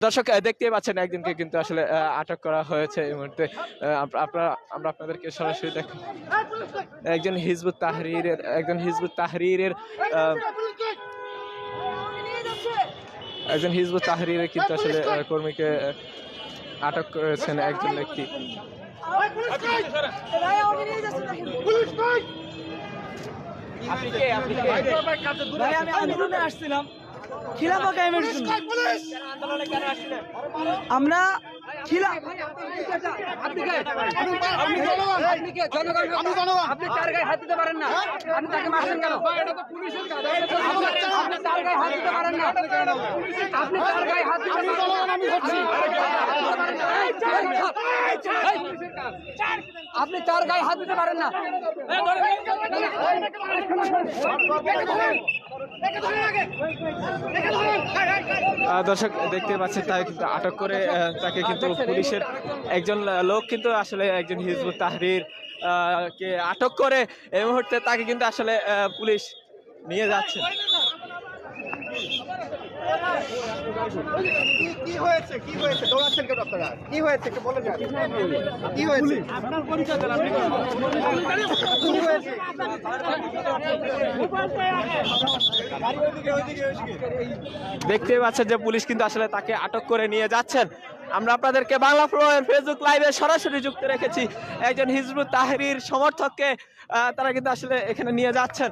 দর্শক দেখতেই পাচ্ছেন একজনকে কিন্তু আসলে আটক করা হয়েছে এই মুহূর্তে। আমরা আপনাদেরকে সরাসরি দেখ একজন হিজবুত তাহরীরের কিন্তু আসলে কর্মীকে আটক করেছেন একজন ব্যক্তি। আমি আন্দোলনে আসছিলাম আমরা আপনি তার গায়ে হাত দিতে পারেন না, আপনি তাকে মারছেন কেন? আপনি তার গায়ে হাত দিতে পারেন না, আপনি তার গায়ে হাত দিতে আপনি তার গায়ে হাত দিতে পারেন না। দর্শক দেখতে পাচ্ছেন তাকে কিন্তু আটক করে তাকে কিন্তু পুলিশের একজন লোক কিন্তু আসলে একজন হিজবুত তাহরীর কে আটক করে এই মুহূর্তে তাকে কিন্তু আসলে পুলিশ নিয়ে যাচ্ছে। কি হয়েছে দৌড়াচ্ছেন কেন আপনারা? কি হয়েছে একটু বলে যান। কি হয়েছে? আপনার পরিচয় দেন। আপনি কি হয়েছে? দেখতে পাচ্ছেন যে পুলিশ কিন্তু আসলে তাকে আটক করে নিয়ে যাচ্ছেন। আমরা আপনাদেরকে বাংলা ফ্লোয়ের ফেসবুক লাইভে সরাসরি যুক্ত রেখেছি। একজন হিজবুত তাহরীর সমর্থককে তারা কিন্তু আসলে এখানে নিয়ে যাচ্ছেন।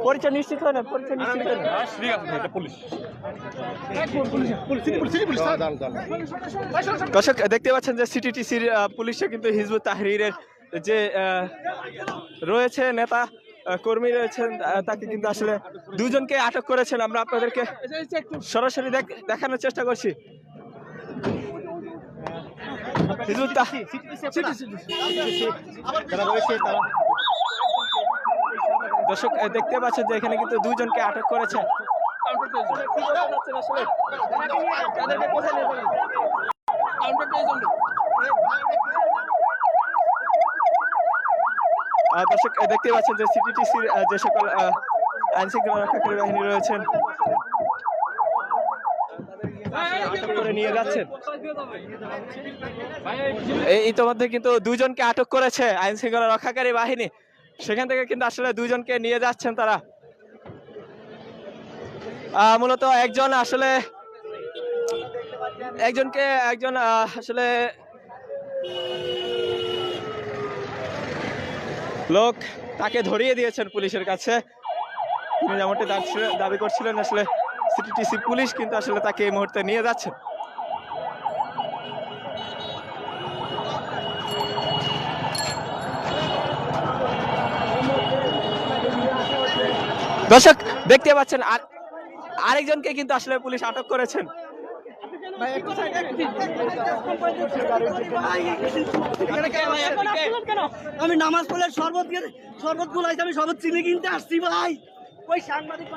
পরিচয় নিশ্চিত হয় না, পরিচয় নিশ্চিত হয় না। দর্শক দেখতে পাচ্ছেন যে সিটিটিসির পুলিশে কিন্তু হিজবুত তাহরীরের যে রয়েছে নেতা কর্মী রয়েছেন তাকে কিন্তু আসলে দুজনকে আটক করেছেন। আমরা আপনাদেরকে সরাসরি দেখানোর চেষ্টা করছি। দর্শক দেখতে পাচ্ছেন যে এখানে কিন্তু দুজনকে আটক করেছে। দর্শক দেখতে পাচ্ছেন যে সিটিটিসির যে সকল আইন শৃঙ্খলা রক্ষাকারী বাহিনী রয়েছেন নিয়ে যাচ্ছেন। ইতিমধ্যে কিন্তু দুজনকে আটক করেছে আইন শৃঙ্খলা রক্ষাকারী বাহিনী, সেখান থেকে কিন্তু আসলে দুজনকে নিয়ে যাচ্ছেন তারা। মূলত একজন আসলে আসলে লোক তাকে ধরিয়ে দিয়েছেন পুলিশের কাছে। তিনি যেমনটি দাবি করছিলেন আসলে সিটিটিসি পুলিশ কিন্তু আসলে তাকে এই মুহূর্তে নিয়ে যাচ্ছে। দর্শক দেখতে পাচ্ছেন আরেকজনকে কিন্তু আসলে পুলিশ আটক করেছেন। আমি নামাজ পড়লে শরবত গুলাইছি, আমি শরবত চিনি কিনতে আসছি ভাই। ওই সাংবাদিক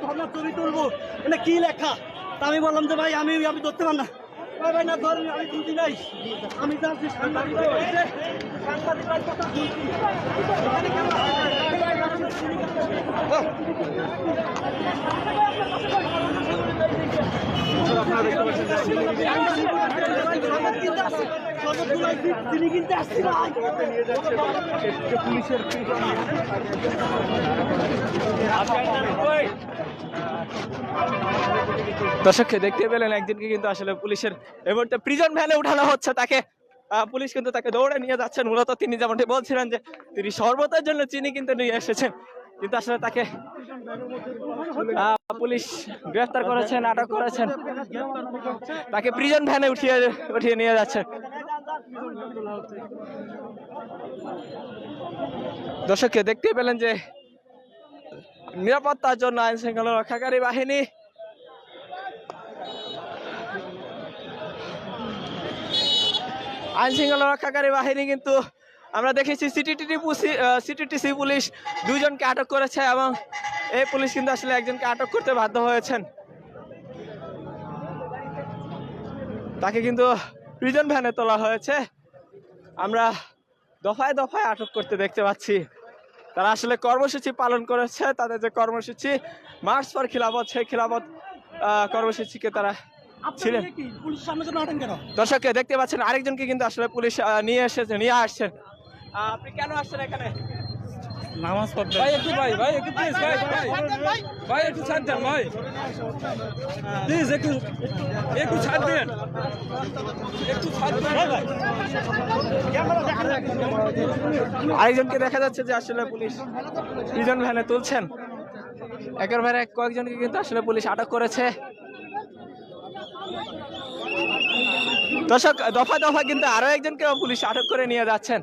ধর্নার ছবি তুলবো, এটা কি লেখা? তা আমি বললাম যে ভাই আমি ধরতে পার না, ভাই না ধরেন, আমি বুঝি নাই, আমি জানছি সাংবাদিক কথা দর্শক দেখতে পেলেন একজনকে কিন্তু আসলে পুলিশের এই মুহূর্তে প্রিজন ভ্যানে উঠানো হচ্ছে। তাকে পুলিশ কিন্তু তাকে দৌড়ে নিয়ে যাচ্ছেন। মূলত তিনি যেমনটি বলছিলেন যে তিনি শরবতের জন্য চিনি কিন্তু নিয়ে এসেছেন, কিন্তু আসলে তাকে পুলিশ গ্রেফতার করেছেন, আটক করেছেন, তাকে প্রিজন ভ্যানে উঠিয়ে নিয়ে যাচ্ছেন। দর্শককে দেখতে পেলেন যে নিরাপত্তার জন্য আইন শৃঙ্খলা রক্ষাকারী বাহিনী কিন্তু আমরা দেখেছি সিটিটিসি পুলিশ দুজনকে আটক করেছে এবং এই পুলিশ কিন্তু আসলে একজনকে আটক করতে বাধ্য হয়েছেন। তাকে কিন্তু প্রিজন ভ্যানে তোলা হয়েছে। আমরা দফায় দফায় আটক করতে দেখতে পাচ্ছি। তারা আসলে কর্মসূচি পালন করেছে। তাদের যে কর্মসূচি মার্চ ফর খিলাফত, সেই খিলাফত কর্মসূচিকে তারা ছিলেন। পুলিশ সামনে জন্য হাঁটেন কেন? দর্শক দেখতে পাচ্ছেন আরেকজনকে কিন্তু আসলে পুলিশ নিয়ে আসছেন। আপনি কেন আসছেন এখানে? নামাজ পড়তে। ভাই একটু প্লিজ ভাই একটু ছাড় দেন ভাই, প্লিজ একটু ছাড় দেন, একটু ছাড় দেন ভাই। আরেকজনকে দেখা যাচ্ছে যে আসলে পুলিশ প্রিজন ভ্যানে তুলছেন। একের ভারে কয়েকজনকে কিন্তু আসলে পুলিশ আটক করেছে। দর্শক দফা দফা কিন্তু আরো একজনকে পুলিশ আটক করে নিয়ে যাচ্ছেন।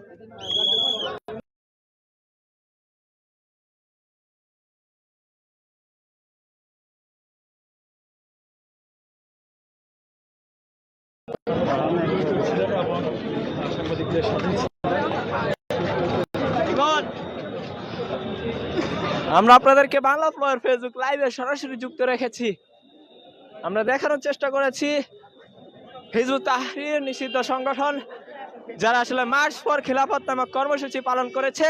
আমরা আপনাদেরকে বাংলা ফ্লোর ফেসবুক লাইভে সরাসরি যুক্ত রেখেছি। আমরা দেখানোর চেষ্টা করেছি হিজবুত তাহরীর নিষিদ্ধ সংগঠন যারা আসলে মার্চ ফর খিলাফত নামক কর্মসূচি পালন করেছে,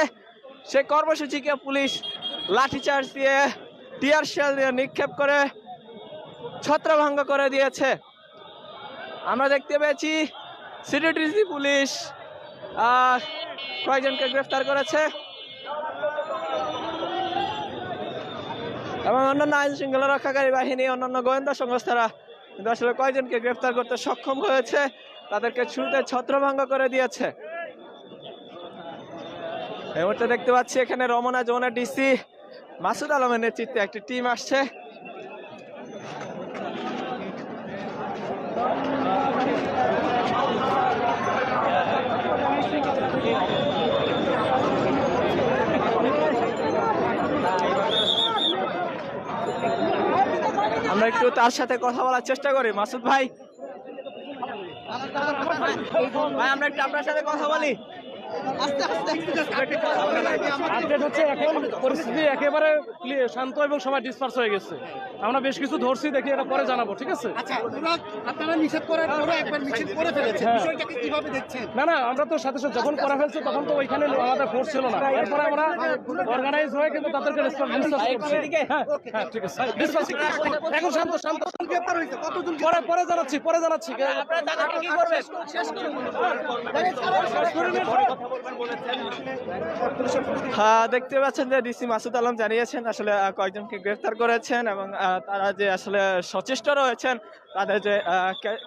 সেই কর্মসূচিকে পুলিশ লাঠিচার্জ দিয়ে, টিয়ার শেল দিয়ে নিক্ষেপ করে ছত্রভঙ্গ করে দিয়েছে। আমরা দেখতে পেয়েছি সিটিটিসি পুলিশ কয়েকজনকে গ্রেফতার করেছে এবং অন্যান্য আইন শৃঙ্খলা রক্ষাকারী বাহিনী, অন্যান্য গোয়েন্দা সংস্থারা কিন্তু আসলে কয়েকজনকে গ্রেফতার করতে সক্ষম হয়েছে, তাদেরকে ছুরিতে ছত্রভঙ্গ করে দিয়েছে। এই মুহূর্তে দেখতে পাচ্ছি এখানে রমনা জোনের ডিসি মাসুদ আলমের নেতৃত্বে একটি টিম আসছে। আমরা একটু তার সাথে কথা বলার চেষ্টা করি। মাসুদ ভাই, আমরা একটু আপনার সাথে কথা বলি। আপডেট হচ্ছে এখন পরিস্থিতি একেবারে শান্ত এবং সবাই ডিসপার্স হয়ে গেছে। আমরা বেশ কিছু ধরছি, দেখি এটা পরে জানাবো, ঠিক আছে? আপনারা নিষেধ করার পরে একবার মিছিল করে ফেলেছেন, বিষয়টাকে কিভাবে দেখছেন? না আমরা তো সাথে সাথে যখন করা ফেলছে তখন তো ওইখানে আমাদের ফোর্স ছিল না, এরপরে আমরা অর্গানাইজ হয়ে কিন্তু তাদেরকে রেসপন্স করছি। হ্যাঁ ঠিক আছে, এখন শান্ত গ্রেফতার হয়েছে কতজন? পরে জানাচ্ছি। দেখতে পাচ্ছেন যে ডিসি মাসুদ আলম জানিয়েছেন আসলে কয়েকজনকে গ্রেফতার করেছেন এবং তারা যে আসলে সচেষ্ট রয়েছেন তাদের যে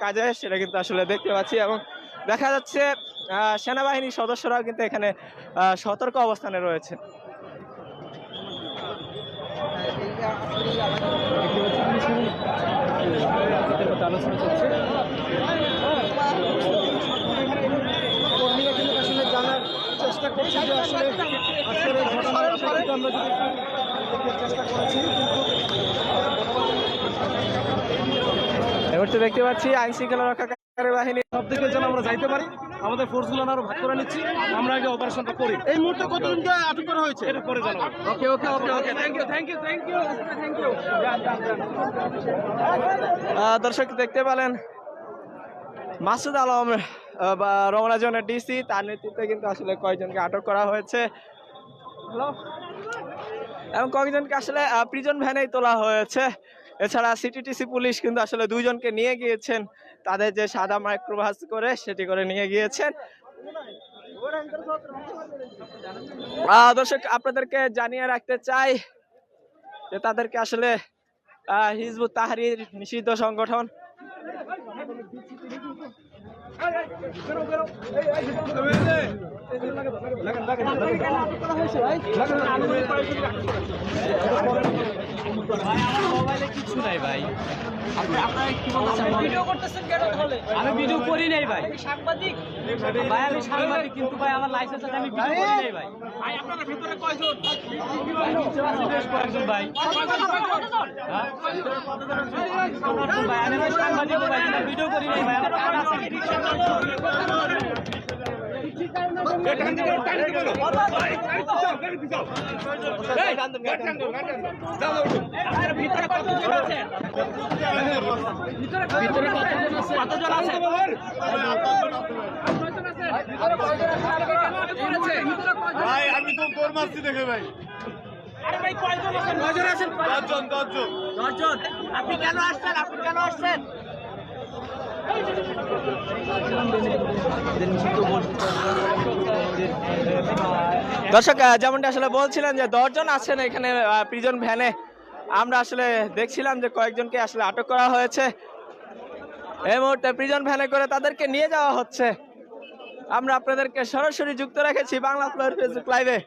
কাজে, সেটা কিন্তু আসলে দেখতে পাচ্ছি এবং দেখা যাচ্ছে সেনাবাহিনীর সদস্যরাও কিন্তু এখানে সতর্ক অবস্থানে রয়েছে। আলোচনা চলছে। জানার চেষ্টা করছি যে আসলে আজকের ঘটনার সম্পর্কে আমরা যদি চেষ্টা করেছি, এবার তো দেখতে পাচ্ছি আইন শৃঙ্খলা রক্ষাকারী বাহিনী সব দিকে যেন আমরা যাইতে পারি, আমাদের ফোর্সগুলো আরো ভাগ করে নিচ্ছি। আমরা আগে অপারেশনটা করি। এই মুহূর্তে কতজনকে আটক করা হয়েছে এটা পরে জানাবো। Okay thank you. দর্শক দেখতে পেলেন মাসুদ আলম বা রমনা জোনের ডিসি, তার নেতৃত্বে কিন্তু আসলে কয়েকজনকে আটক করা হয়েছে এবং কয়েকজনকে আসলে প্রিজন ভ্যানেই তোলা হয়েছে। এছাড়া সিটিটিসি পুলিশ কিন্তু আসলে দুইজনকে নিয়ে গিয়েছেন, তাদের যে সাদা মাইক্রোবাস করে সেটি করে নিয়ে গিয়েছেন। দর্শক আপনাদেরকে জানিয়ে রাখতে চাই যে তাদেরকে আসলে হিজবুত তাহরীর নিষিদ্ধ সংগঠন কিছু নাই ভাই, ভিডিও করতেছেন কেন? তাহলে আমি ভিডিও করি নাই ভাই, সাংবাদিক ভাই, আমি সাংবাদিক, কিন্তু ভাই আমার লাইসেন্স আছে, আমি ভিডিও করি নাই ভাই। ভাই আপনারা ভিতরে কয়জন? বেশ কয়েকজন ভাই। ভাই আমি সাংবাদিক ভাই, ভিডিও করি নাই ভাই, আমার কাজ আছে। ভিতরে কতজন আছে? ভিতরে কতজন আছে? ভাই আমি তো তোর মারছি দেখে ভাই দশজন। আপনি কেন আসছেন? দর্শক যেমনটা আসলে বলছিলেন যে 10 জন আছেন এখানে প্রিজন ভ্যানে। আমরা আসলে দেখছিলাম যে কয়েকজনকে আসলে আটক করা হয়েছে। এই মুহূর্তে প্রিজন ভ্যানে করে তাদেরকে নিয়ে যাওয়া হচ্ছে। আমরা আপনাদেরকে সরাসরি যুক্ত রেখেছি বাংলা ফ্লোর ফেসবুক লাইভে।